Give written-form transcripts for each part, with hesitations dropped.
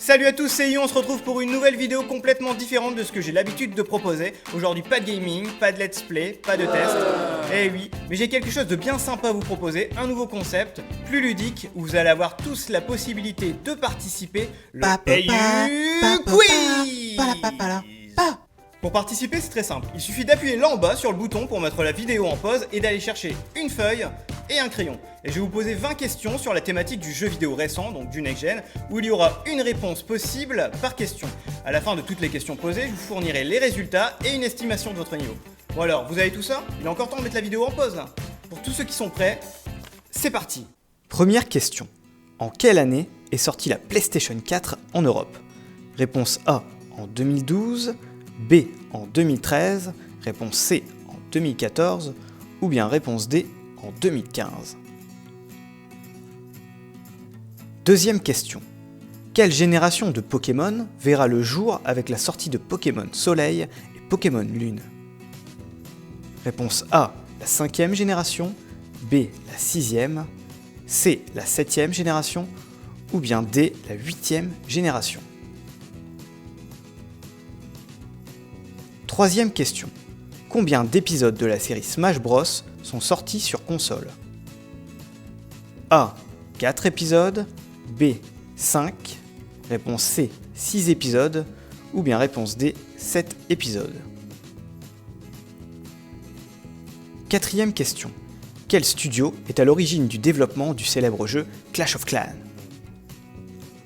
Salut à tous, c'est Yon, on se retrouve pour une nouvelle vidéo complètement différente de ce que j'ai l'habitude de proposer. Aujourd'hui, pas de gaming, pas de let's play, pas de test. Eh oui, mais j'ai quelque chose de bien sympa à vous proposer, un nouveau concept, plus ludique, où vous allez avoir tous la possibilité de participer, le Quiz. Pour participer, c'est très simple. Il suffit d'appuyer là en bas sur le bouton pour mettre la vidéo en pause et d'aller chercher une feuille et un crayon. Et je vais vous poser 20 questions sur la thématique du jeu vidéo récent, donc du next-gen, où il y aura une réponse possible par question. À la fin de toutes les questions posées, je vous fournirai les résultats et une estimation de votre niveau. Bon alors, vous avez tout ça? Il est encore temps de mettre la vidéo en pause là. Pour tous ceux qui sont prêts, c'est parti. Première question. En quelle année est sortie la PlayStation 4 en Europe? Réponse A en 2012, B en 2013, réponse C en 2014 ou bien réponse D en 2015. Deuxième question. Quelle génération de Pokémon verra le jour avec la sortie de Pokémon Soleil et Pokémon Lune? Réponse A, la 5e génération, B, la 6e, C, la 7e génération ou bien D, la 8e génération. Troisième question. Combien d'épisodes de la série Smash Bros sont sortis sur console? A, 4 épisodes, B, 5, réponse C, 6 épisodes, ou bien réponse D, 7 épisodes. Quatrième question. Quel studio est à l'origine du développement du célèbre jeu Clash of Clans?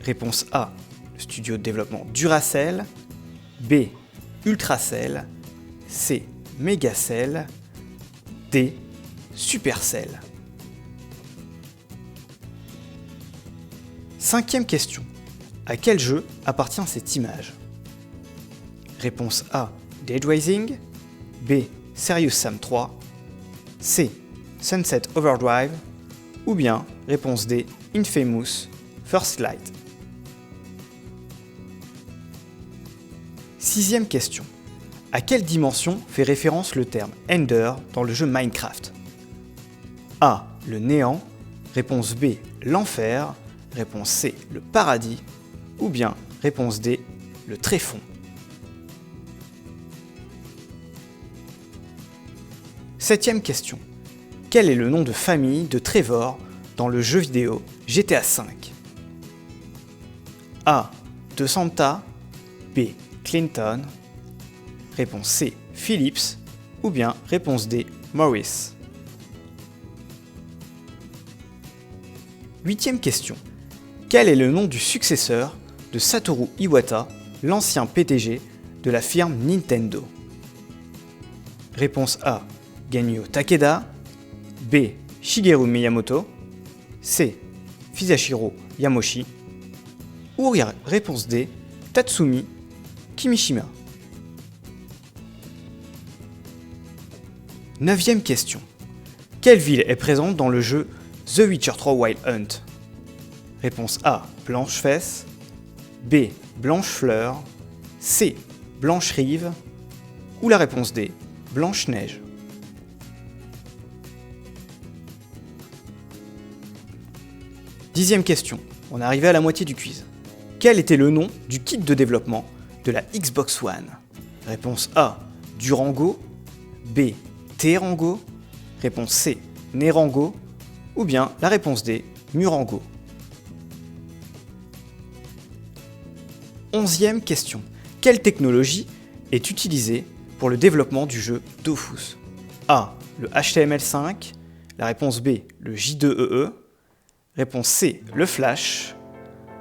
Réponse A, le studio de développement Duracell, B, Ultracell, C, Megacell, D, Supercell. Cinquième question. À quel jeu appartient cette image? Réponse A, Dead Rising, B, Serious Sam 3, C, Sunset Overdrive, ou bien réponse D, Infamous First Light. Sixième question. À quelle dimension fait référence le terme Ender dans le jeu Minecraft? A, le néant, réponse B, l'enfer, réponse C, le paradis, ou bien réponse D, le tréfonds. Septième question. Quel est le nom de famille de Trevor dans le jeu vidéo GTA V? A, De Santa, B, Clinton, réponse C, Phillips, ou bien réponse D, Morris. Huitième question. Quel est le nom du successeur de Satoru Iwata, l'ancien PDG de la firme Nintendo? Réponse A, Genyo Takeda, B, Shigeru Miyamoto, C, Fusashiro Yamoshi, ou réponse D, Tatsumi Kimishima. Neuvième question. Quelle ville est présente dans le jeu The Witcher 3 Wild Hunt? Réponse A, Blanchefesse, B, Blanchefleur, C, Blancherive, ou la réponse D, Blanche-Neige. Dixième question. On est arrivé à la moitié du quiz. Quel était le nom du kit de développement de la Xbox One? Réponse A, Durango, B, Terango, réponse C, Nerango, ou bien la réponse D, Murango. Onzième question. Quelle technologie est utilisée pour le développement du jeu Dofus? A, le HTML5, la réponse B, le J2EE, réponse C, le Flash,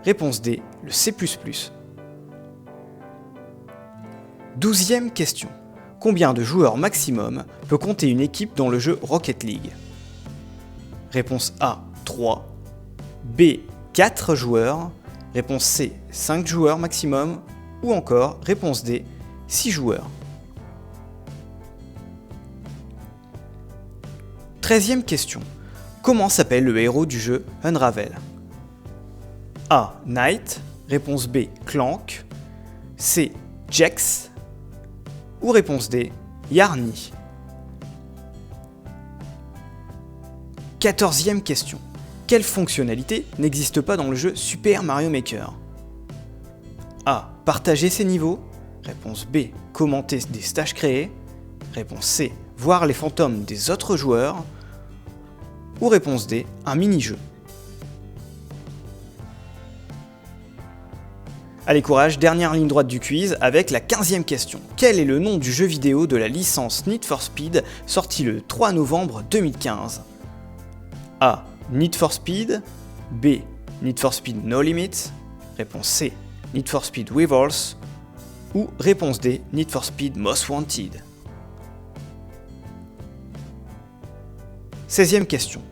réponse D, le C++. Douzième question. Combien de joueurs maximum peut compter une équipe dans le jeu Rocket League? Réponse A, 3, B, 4 joueurs, réponse C, 5 joueurs maximum, ou encore réponse D, 6 joueurs. 13e question. Comment s'appelle le héros du jeu Unravel? A, Knight, réponse B, Clank, C, Jax, ou réponse D, Yarny. 14e question. Quelle fonctionnalité n'existe pas dans le jeu Super Mario Maker? A. Partager ses niveaux. Réponse B. Commenter des stages créés. Réponse C. Voir les fantômes des autres joueurs. Ou réponse D. Un mini-jeu. Allez courage, dernière ligne droite du quiz avec la 15e question. Quel est le nom du jeu vidéo de la licence Need for Speed sorti le 3 novembre 2015 ? A. Need for Speed. B. Need for Speed No Limits. Réponse C. Need for Speed Rivals. Ou réponse D. Need for Speed Most Wanted. 16e question.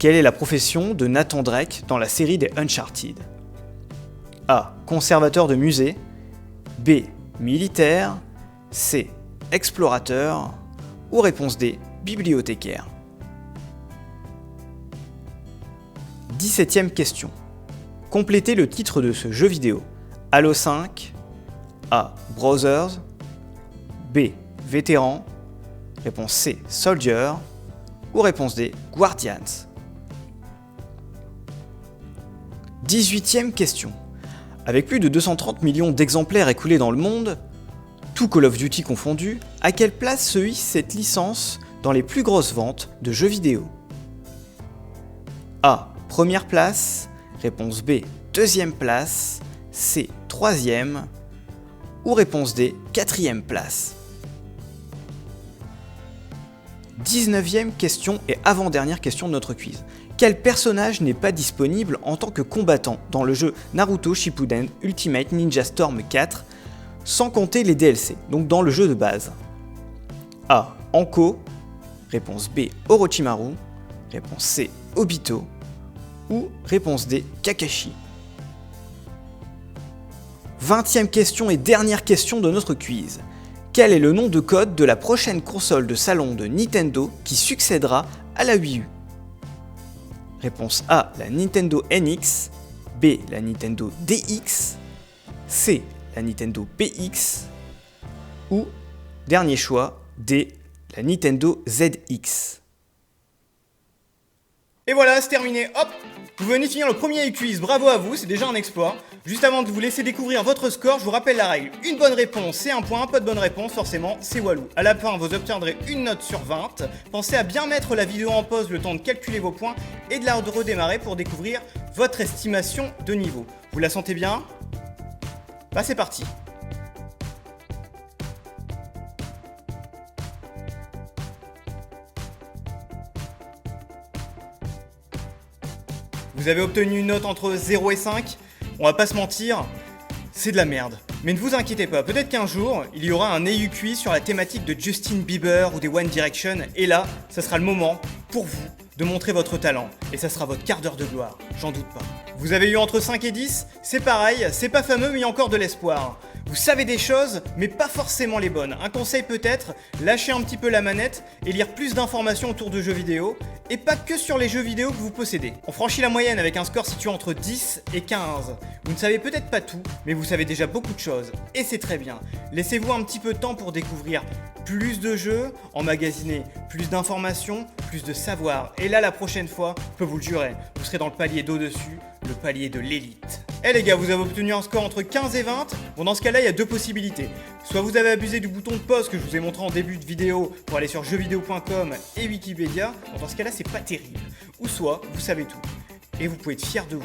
Quelle est la profession de Nathan Drake dans la série des Uncharted ? A. Conservateur de musée. B. Militaire. C. Explorateur. Ou réponse D. Bibliothécaire. 17e question. Complétez le titre de ce jeu vidéo. Halo 5. A. Brothers. B. Vétéran. Réponse C. Soldier. Ou réponse D. Guardians. 18e question. Avec plus de 230 millions d'exemplaires écoulés dans le monde, tout Call of Duty confondu, à quelle place se hisse cette licence dans les plus grosses ventes de jeux vidéo ? A. Première place. Réponse B. Deuxième place. C. Troisième. Ou réponse D. Quatrième place. 19e question et avant-dernière question de notre quiz. Quel personnage n'est pas disponible en tant que combattant dans le jeu Naruto Shippuden Ultimate Ninja Storm 4, sans compter les DLC, donc dans le jeu de base ? A. Anko. Réponse B. Orochimaru. Réponse C. Obito. Ou réponse D. Kakashi. 20e question et dernière question de notre quiz. Quel est le nom de code de la prochaine console de salon de Nintendo qui succédera à la Wii U ? Réponse A, la Nintendo NX. B, la Nintendo DX. C, la Nintendo PX. Ou, dernier choix, D, la Nintendo ZX. Et voilà, c'est terminé, hop! Vous venez de finir le premier quiz, bravo à vous, c'est déjà un exploit. Juste avant de vous laisser découvrir votre score, je vous rappelle la règle. Une bonne réponse, c'est un point, pas de bonne réponse, forcément, c'est Walou. À la fin, vous obtiendrez une note sur 20. Pensez à bien mettre la vidéo en pause le temps de calculer vos points et de la redémarrer pour découvrir votre estimation de niveau. Vous la sentez bien ? Bah c'est parti. Vous avez obtenu une note entre 0 et 5, on va pas se mentir, c'est de la merde. Mais ne vous inquiétez pas, peut-être qu'un jour, il y aura un EU quiz sur la thématique de Justin Bieber ou des One Direction, et là, ça sera le moment, pour vous, de montrer votre talent, et ça sera votre quart d'heure de gloire, j'en doute pas. Vous avez eu entre 5 et 10, c'est pareil, c'est pas fameux mais il y a encore de l'espoir. Vous savez des choses, mais pas forcément les bonnes. Un conseil peut-être, lâchez un petit peu la manette et lire plus d'informations autour de jeux vidéo, et pas que sur les jeux vidéo que vous possédez. On franchit la moyenne avec un score situé entre 10 et 15. Vous ne savez peut-être pas tout, mais vous savez déjà beaucoup de choses, et c'est très bien. Laissez-vous un petit peu de temps pour découvrir plus de jeux, emmagasiner plus d'informations, plus de savoir, et là la prochaine fois, je peux vous le jurer, vous serez dans le palier d'au-dessus, le palier de l'élite. Eh les gars, vous avez obtenu un score entre 15 et 20. Bon, dans ce cas-là, il y a deux possibilités. Soit vous avez abusé du bouton de pause que je vous ai montré en début de vidéo pour aller sur jeuxvideo.com et Wikipédia. Bon, dans ce cas-là, c'est pas terrible. Ou soit, vous savez tout. Et vous pouvez être fier de vous.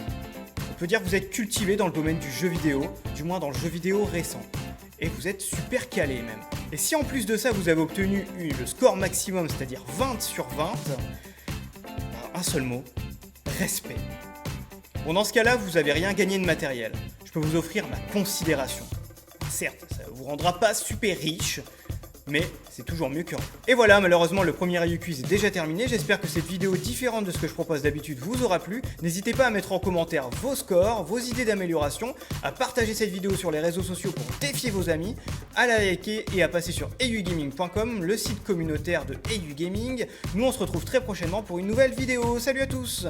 On peut dire que vous êtes cultivé dans le domaine du jeu vidéo, du moins dans le jeu vidéo récent. Et vous êtes super calé même. Et si en plus de ça, vous avez obtenu le score maximum, c'est-à-dire 20 sur 20, un seul mot, respect. Bon, dans ce cas-là, vous n'avez rien gagné de matériel. Je peux vous offrir ma considération. Certes, ça ne vous rendra pas super riche, mais c'est toujours mieux que rien. Et voilà, malheureusement, le premier EU Quiz est déjà terminé. J'espère que cette vidéo différente de ce que je propose d'habitude vous aura plu. N'hésitez pas à mettre en commentaire vos scores, vos idées d'amélioration, à partager cette vidéo sur les réseaux sociaux pour défier vos amis, à la liker et à passer sur eugaming.com, le site communautaire de EU Gaming. Nous, on se retrouve très prochainement pour une nouvelle vidéo. Salut à tous!